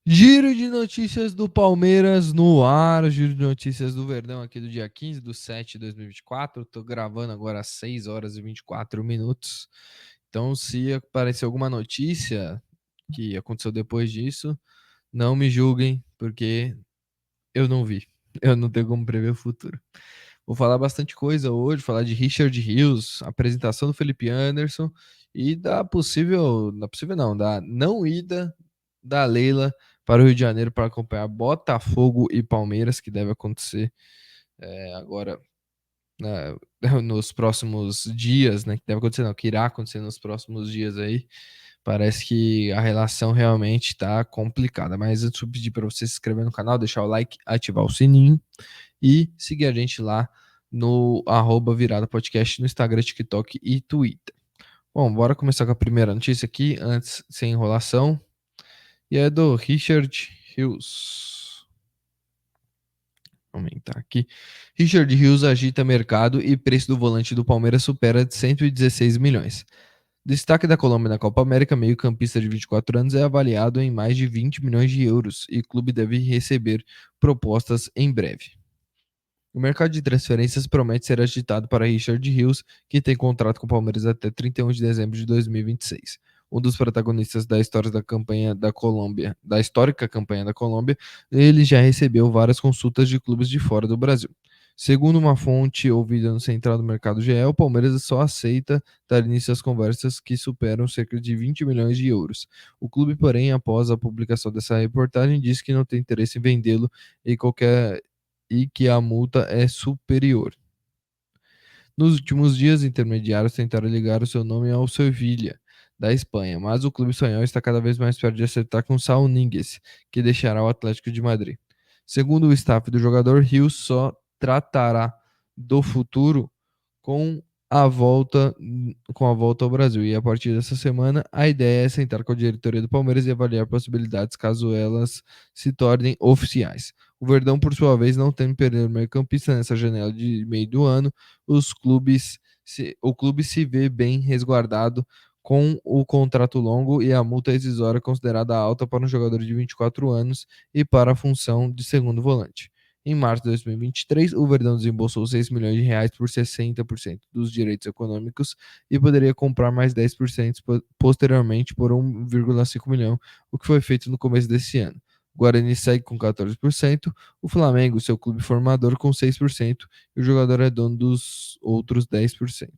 Giro de notícias do Palmeiras no ar, giro de notícias do Verdão aqui do dia 15/7/2024. Tô gravando agora às 6 horas e 24 minutos. Então, se aparecer alguma notícia que aconteceu depois disso, não me julguem, porque eu não vi. Eu não tenho como prever o futuro. Vou falar bastante coisa hoje, falar de Richard Rios, apresentação do Felipe Anderson e da não ida da Leila para o Rio de Janeiro para acompanhar Botafogo e Palmeiras, que deve acontecer agora né, nos próximos dias, né? Que deve acontecer, não, que irá acontecer nos próximos dias aí. Parece que a relação realmente está complicada. Mas antes eu pedir para você se inscrever no canal, deixar o like, ativar o sininho e seguir a gente lá no @virada podcast no Instagram, TikTok e Twitter. Bom, bora começar com a primeira notícia aqui, antes, sem enrolação, e é do Richard Rios. Vou aumentar aqui. Richard Rios agita mercado e preço do volante do Palmeiras supera de 116 milhões. Destaque da Colômbia na Copa América, meio-campista de 24 anos é avaliado em mais de 20 milhões de euros e o clube deve receber propostas em breve. O mercado de transferências promete ser agitado para Richard Rios, que tem contrato com o Palmeiras até 31 de dezembro de 2026. Um dos protagonistas da história da campanha da Colômbia, da histórica campanha da Colômbia, ele já recebeu várias consultas de clubes de fora do Brasil. Segundo uma fonte ouvida no Central do Mercado GE, o Palmeiras só aceita dar início às conversas que superam cerca de 20 milhões de euros. O clube, porém, após a publicação dessa reportagem, disse que não tem interesse em vendê-lo em qualquer e que a multa é superior. Nos últimos dias, intermediários tentaram ligar o seu nome ao Sevilha, da Espanha, mas o clube espanhol está cada vez mais perto de acertar com Saúl Ñíguez, que deixará o Atlético de Madrid. Segundo o staff do jogador, Rios só tratará do futuro com a volta ao Brasil. E a partir dessa semana, a ideia é sentar com a diretoria do Palmeiras e avaliar possibilidades caso elas se tornem oficiais. O Verdão, por sua vez, não tem perder o meio-campista nessa janela de meio do ano. O clube se vê bem resguardado com o contrato longo e a multa rescisória considerada alta para um jogador de 24 anos e para a função de segundo volante. Em março de 2023, o Verdão desembolsou 6 milhões de reais por 60% dos direitos econômicos e poderia comprar mais 10% posteriormente por 1,5 milhão, o que foi feito no começo desse ano. O Guarani segue com 14%, o Flamengo, seu clube formador, com 6%, e o jogador é dono dos outros 10%.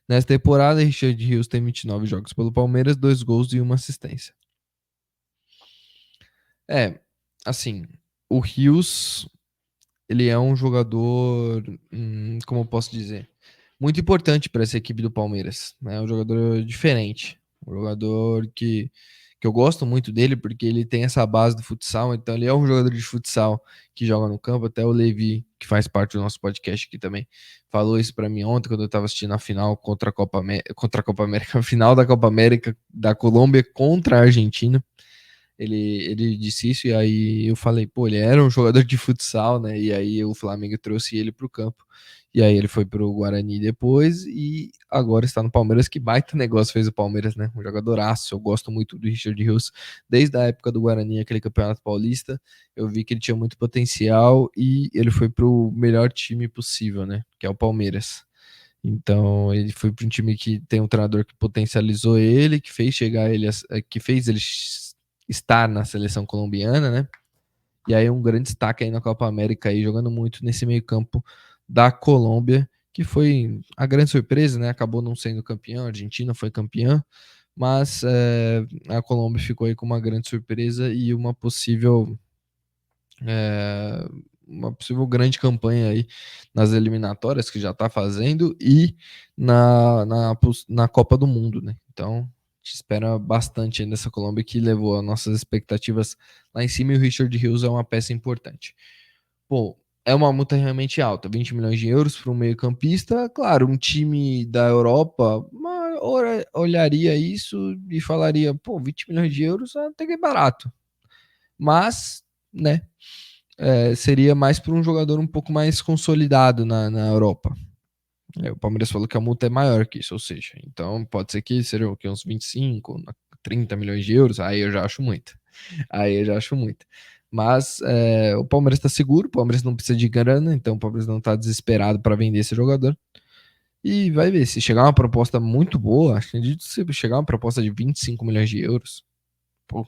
Nesta temporada, Richard Rios tem 29 jogos pelo Palmeiras, 2 gols e 1 assistência. É, assim, o Rios, ele é um jogador, como eu posso dizer, muito importante para essa equipe do Palmeiras, né? Um jogador diferente, um jogador que eu gosto muito dele porque ele tem essa base do futsal, então ele é um jogador de futsal que joga no campo. Até o Levi, que faz parte do nosso podcast aqui também, falou isso para mim ontem quando eu estava assistindo a final contra a Copa América, a final da Copa América da Colômbia contra a Argentina. Ele disse isso, e aí eu falei, pô, ele era um jogador de futsal, né? E aí o Flamengo trouxe ele pro campo. E aí ele foi pro Guarani depois e agora está no Palmeiras. Que baita negócio fez o Palmeiras, né? Um jogadoraço. Eu gosto muito do Richard Rios desde a época do Guarani, aquele campeonato paulista. Eu vi que ele tinha muito potencial e ele foi pro melhor time possível, né? Que é o Palmeiras. Então ele foi para um time que tem um treinador que potencializou ele, que fez chegar ele, que fez ele estar na seleção colombiana, né? E aí um grande destaque aí na Copa América aí, jogando muito nesse meio-campo da Colômbia, que foi a grande surpresa, né? Acabou não sendo campeão, a Argentina foi campeã, mas a Colômbia ficou aí com uma grande surpresa e é, uma possível grande campanha aí nas eliminatórias que já está fazendo e na Copa do Mundo, né? Então, a gente espera bastante aí nessa Colômbia que levou as nossas expectativas lá em cima, e o Richard Rios é uma peça importante. Pô, é uma multa realmente alta, 20 milhões de euros para um meio-campista. Claro, um time da Europa olharia isso e falaria, pô, 20 milhões de euros até que é barato. Mas, né, seria mais para um jogador um pouco mais consolidado na Europa. O Palmeiras falou que a multa é maior que isso, ou seja, então pode ser que seja uns 25, 30 milhões de euros, aí eu já acho muito. Aí eu já acho muito. Mas o Palmeiras está seguro, o Palmeiras não precisa de grana, então o Palmeiras não está desesperado para vender esse jogador. E vai ver, se chegar uma proposta muito boa, acredito que se chegar uma proposta de 25 milhões de euros, pô,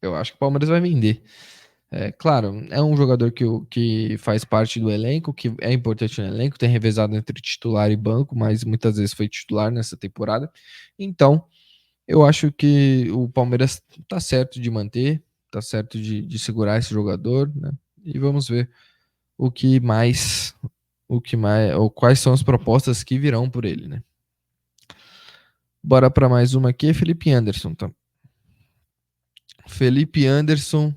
eu acho que o Palmeiras vai vender. É claro, é um jogador que faz parte do elenco, que é importante no elenco, tem revezado entre titular e banco, mas muitas vezes foi titular nessa temporada. Então, eu acho que o Palmeiras tá certo de manter, tá certo de segurar esse jogador, né? E vamos ver o que mais, ou quais são as propostas que virão por ele, né? Bora para mais uma aqui, Felipe Anderson, tá? Felipe Anderson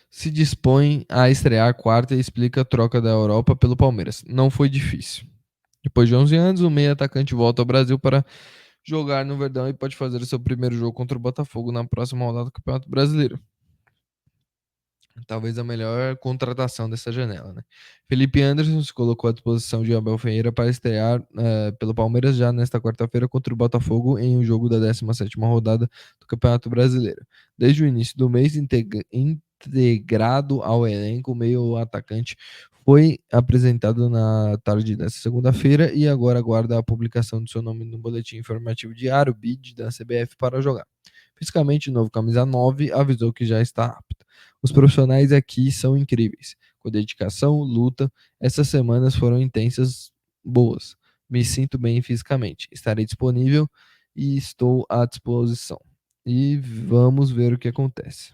se dispõe a estrear a quarta e explica a troca da Europa pelo Palmeiras. Não foi difícil. Depois de 11 anos, o meio atacante volta ao Brasil para jogar no Verdão e pode fazer o seu primeiro jogo contra o Botafogo na próxima rodada do Campeonato Brasileiro. Talvez a melhor contratação dessa janela, né? Felipe Anderson se colocou à disposição de Abel Ferreira para estrear pelo Palmeiras já nesta quarta-feira contra o Botafogo em um jogo da 17ª rodada do Campeonato Brasileiro. Desde o início do mês, integrado ao elenco, o meio atacante foi apresentado na tarde desta segunda-feira e agora aguarda a publicação do seu nome no boletim informativo diário, BID, da CBF para jogar. Fisicamente, o novo camisa 9 avisou que já está apto. Os profissionais aqui são incríveis. Com dedicação, luta, essas semanas foram intensas, boas. Me sinto bem fisicamente. Estarei disponível e estou à disposição. E vamos ver o que acontece.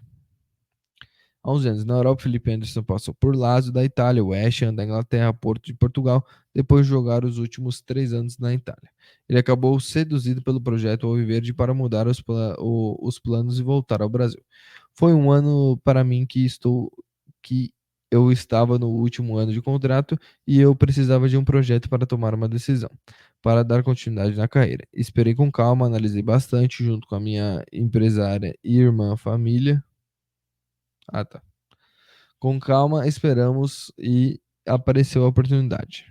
Há uns anos, na Europa, Felipe Anderson passou por Lazio da Itália, West Ham da Inglaterra, Porto de Portugal, depois de jogar os últimos 3 anos na Itália. Ele acabou seduzido pelo projeto Alviverde para mudar os planos e voltar ao Brasil. Foi um ano para mim que eu estava no último ano de contrato e eu precisava de um projeto para tomar uma decisão, para dar continuidade na carreira. Esperei com calma, analisei bastante junto com a minha empresária, irmã, família. Ah, tá. Com calma, esperamos e apareceu a oportunidade.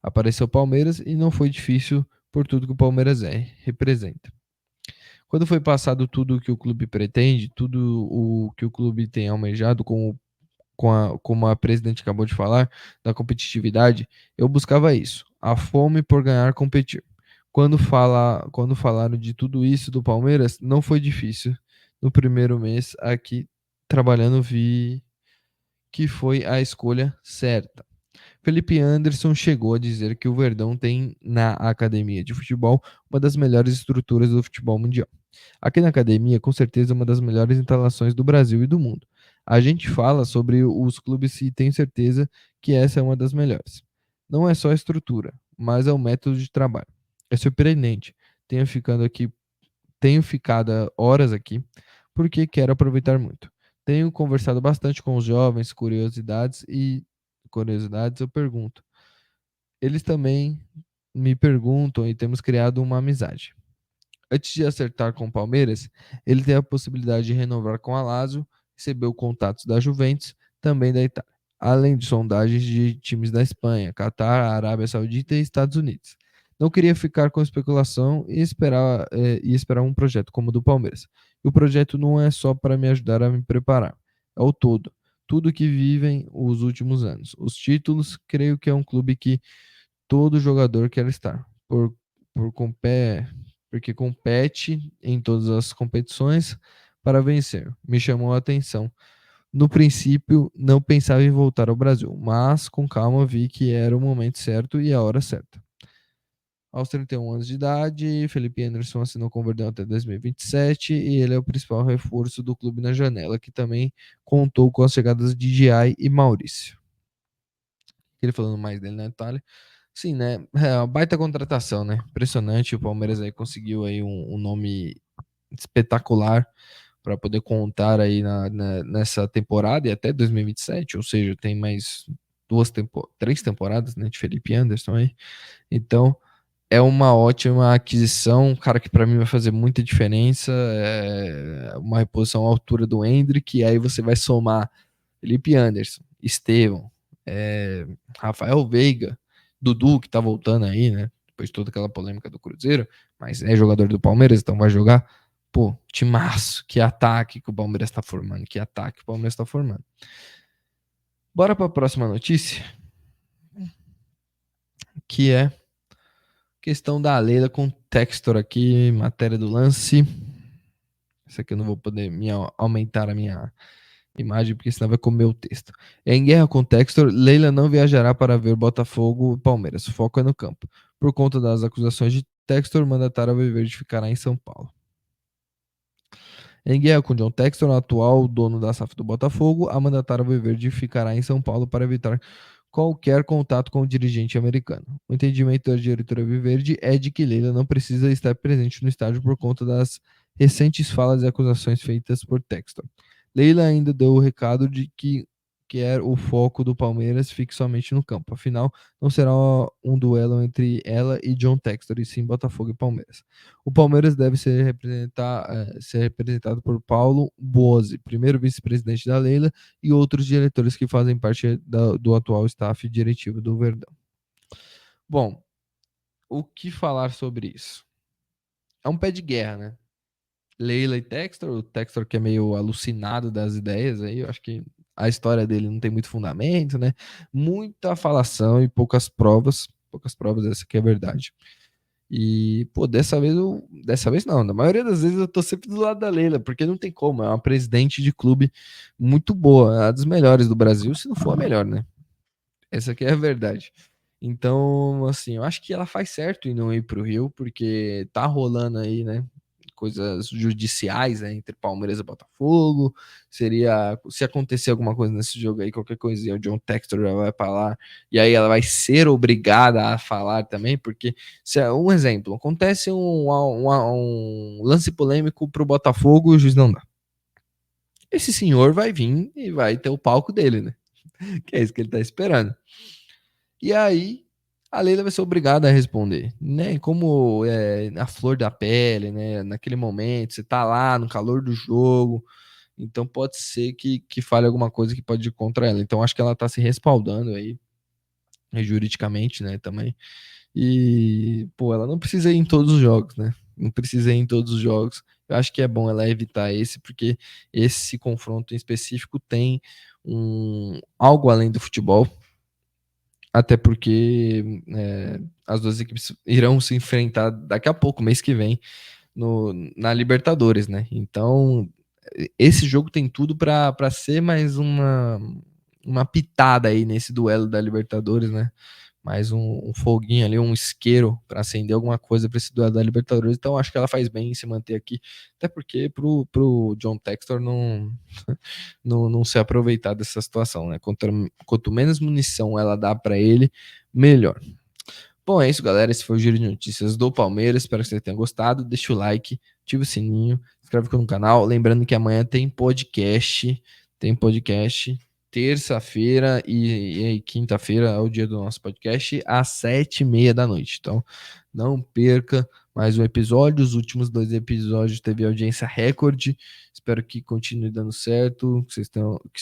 Apareceu o Palmeiras e não foi difícil por tudo que o Palmeiras representa. Quando foi passado tudo o que o clube pretende, tudo o que o clube tem almejado, como a presidente acabou de falar, da competitividade, eu buscava isso, a fome por ganhar, competir. Quando falaram de tudo isso do Palmeiras, não foi difícil. No primeiro mês aqui trabalhando, vi que foi a escolha certa. Felipe Anderson chegou a dizer que o Verdão tem na academia de futebol uma das melhores estruturas do futebol mundial. Aqui na academia, com certeza, uma das melhores instalações do Brasil e do mundo. A gente fala sobre os clubes e tenho certeza que essa é uma das melhores. Não é só a estrutura, mas é o método de trabalho. É surpreendente. Tenho ficado horas aqui porque quero aproveitar muito. Tenho conversado bastante com os jovens, curiosidades eu pergunto. Eles também me perguntam e temos criado uma amizade. Antes de acertar com o Palmeiras, ele tem a possibilidade de renovar com a Lazio, recebeu contatos da Juventus, também da Itália, além de sondagens de times da Espanha, Catar, Arábia Saudita e Estados Unidos. Não queria ficar com especulação e esperar um projeto como o do Palmeiras. E o projeto não é só para me ajudar a me preparar, é o todo. Tudo que vivem os últimos anos. Os títulos, creio que é um clube que todo jogador quer estar, por compé, porque compete em todas as competições para vencer. Me chamou a atenção. No princípio, não pensava em voltar ao Brasil, mas com calma vi que era o momento certo e a hora certa. Aos 31 anos de idade, Felipe Anderson assinou com o Verdão até 2027 e ele é o principal reforço do clube na janela, que também contou com as chegadas de Giai e Maurício. Ele falando mais dele na Itália. Sim, né? É uma baita contratação, né? Impressionante. O Palmeiras aí conseguiu aí um nome espetacular para poder contar aí nessa temporada e até 2027, ou seja, tem mais três temporadas, né, de Felipe Anderson aí. Então, é uma ótima aquisição, um cara que para mim vai fazer muita diferença, é uma reposição à altura do Endrick, e aí você vai somar Felipe Anderson, Estevão, Rafael Veiga, Dudu, que tá voltando aí, né? Depois de toda aquela polêmica do Cruzeiro, mas é jogador do Palmeiras, então vai jogar. pô, timaço, que ataque que o Palmeiras tá formando, que ataque que o Palmeiras tá formando. Bora pra próxima notícia, que é questão da Leila com o Textor aqui, matéria do Lance. Isso aqui eu não vou poder aumentar a minha imagem, porque senão vai comer o texto. Em guerra com Textor, Leila não viajará para ver Botafogo e Palmeiras. O foco é no campo. Por conta das acusações de Textor, o mandatário Alviverde ficará em São Paulo. Em guerra com John Textor, atual dono da SAF do Botafogo, a mandatária Alviverde ficará em São Paulo para evitar qualquer contato com o dirigente americano. O entendimento da diretoria Alviverde é de que Leila não precisa estar presente no estádio por conta das recentes falas e acusações feitas por Textor. Leila ainda deu o recado de que quer o foco do Palmeiras fique somente no campo. Afinal, não será um duelo entre ela e John Textor, e sim Botafogo e Palmeiras. O Palmeiras deve ser representado por Paulo Bozzi, primeiro vice-presidente da Leila, e outros diretores que fazem parte do atual staff diretivo do Verdão. Bom, o que falar sobre isso? É um pé de guerra, né? Leila e Textor, o Textor que é meio alucinado das ideias aí, eu acho que a história dele não tem muito fundamento, né? Muita falação e poucas provas, essa que é a verdade. E, pô, dessa vez não, na maioria das vezes eu tô sempre do lado da Leila, porque não tem como, é uma presidente de clube muito boa, é uma das melhores do Brasil, se não for a melhor, né? Essa aqui é a verdade. Então, assim, eu acho que ela faz certo em não ir pro Rio, porque tá rolando aí, né? Coisas judiciais, né, entre Palmeiras e Botafogo. Seria, se acontecer alguma coisa nesse jogo aí, qualquer coisinha, o John Textor já vai pra lá, e aí ela vai ser obrigada a falar também, porque, se um exemplo, acontece um lance polêmico pro Botafogo e o juiz não dá. Esse senhor vai vir e vai ter o palco dele, né? Que é isso que ele tá esperando. E aí, a Leila vai ser obrigada a responder, né? Como é a flor da pele, né? Naquele momento, você tá lá no calor do jogo, então pode ser que fale alguma coisa que pode ir contra ela. Então acho que ela tá se respaldando aí, juridicamente, né? Também. E, pô, ela não precisa ir em todos os jogos, né? Não precisa ir em todos os jogos. Eu acho que é bom ela evitar esse, porque esse confronto em específico tem algo além do futebol, até porque as duas equipes irão se enfrentar daqui a pouco, mês que vem, na Libertadores, né? Então, esse jogo tem tudo para ser mais uma pitada aí nesse duelo da Libertadores, né? Mais um foguinho ali, um isqueiro para acender alguma coisa para esse duelo da Libertadores. Então, acho que ela faz bem em se manter aqui, até porque pro John Textor não se aproveitar dessa situação, né? Quanto menos munição ela dá para ele, melhor. Bom, é isso, galera. Esse foi o Giro de Notícias do Palmeiras. Espero que você tenha gostado. Deixa o like, ativa o sininho, inscreve aqui no canal. Lembrando que amanhã tem podcast. Tem podcast. Terça-feira e quinta-feira é o dia do nosso podcast, às 7h30 da noite. Então, não perca mais um episódio. Os últimos 2 episódios teve audiência recorde. Espero que continue dando certo, que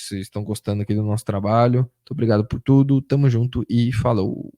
vocês estão gostando aqui do nosso trabalho. Muito obrigado por tudo. Tamo junto e falou.